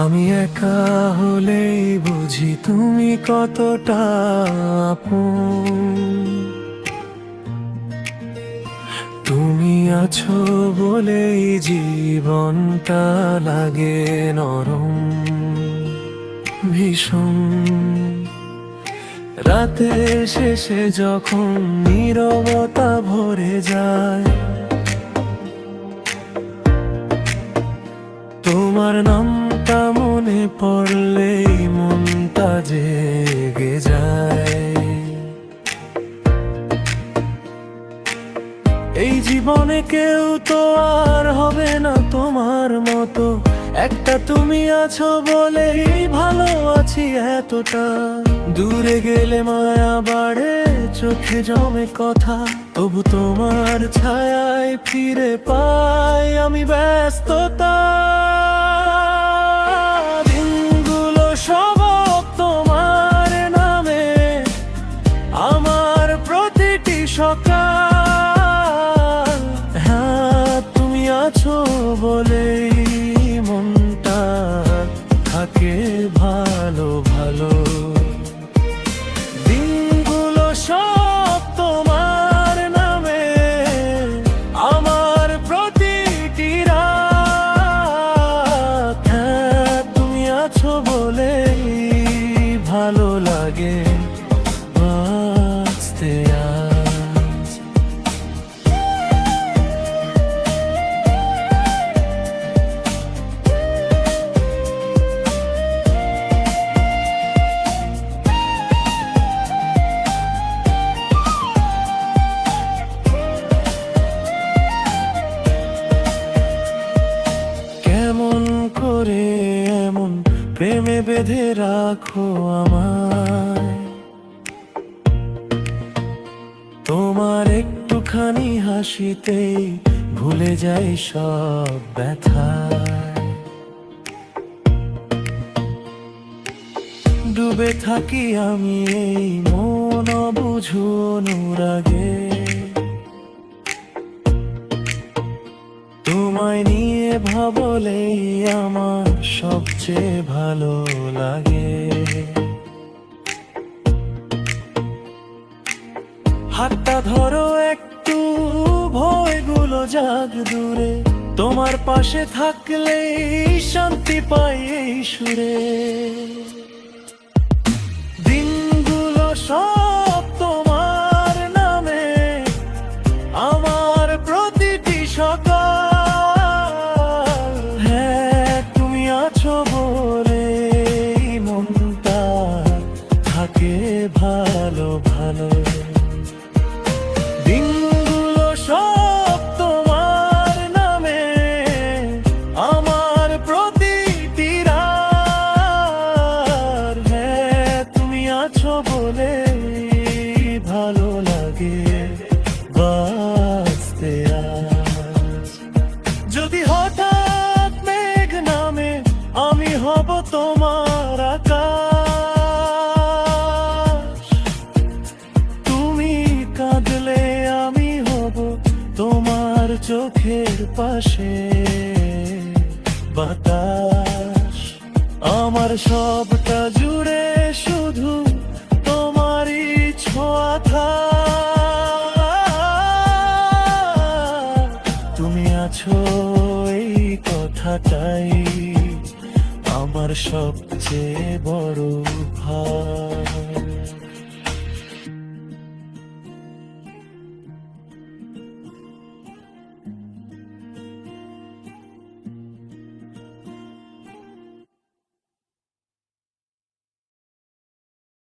আমি একা হলেই বুঝি তুমি কতটা আপন। তুমি আছো বলেই জীবনটা লাগে নরম ভীষণ। রাতের শেষে যখন নীরবতা ভরে যায়, তোমার নামটা মনে পড়লেই মনটা জেগে যায়। এই জীবনে কেউ তো আর হবে না তোমার মতো, একটা তুমি আছো বলেই ভালো আছি এতটা। দূরে গেলে মায়া বাড়ে, চোখে জমে কথা, তবু তোমার ছায়ায় ফিরে পাই আমি ব্যস্ততা। দিনগুলো সব তোমার নামে, আমার প্রতিটি সকাল। হ্যাঁ, তুমি আছো বলেই মনটা থাকে ভালো ভালো। দিনগুলো সব তোমার নামে, আমার প্রতিটি রাত। হ্যাঁ, তুমি আছো বলেই ভালো লাগে বাঁচতে আজ। কেমন করে এমন প্রেমে বেঁধে রাখো আমায়, তোমার একটুখানি হাসিতেই ভুলে যাই সব ব্যথা। ডুবে থাকি আমি এই মন অবুঝ অনুরাগে, তোমায় নিয়ে ভাবলেই আমার সবচেয়ে ভালো লাগে। হাতটা ধরো একটু, ভয়গুলো যাক দূরে, তোমার পাশে থাকলেই শান্তি পাই এই সুরে। দিনগুলো সব তোমার নামে, আমার প্রতিটি সকাল। হ্যাঁ, তুমি আছো বলে মনটা থাকে ভালো ভালো। দিনগুলো সব তোমার নামে, আমার প্রতিটি রাত। হ্যাঁ, তুমি আছো বলে ভালো লাগে বাঁচতে আজ। যদি হঠাৎ মেঘ নামে, আমি হব তোমার আকাশ। তুমি কাঁদলে আমি হব তোমার চোখের পাশে বাতাস। আমার সবটা জুড়ে শুধু তোমারই ছোঁয়া থাক। তুমি আছো এই কথাটাই আমার সবচেয়ে বড় ভাগ।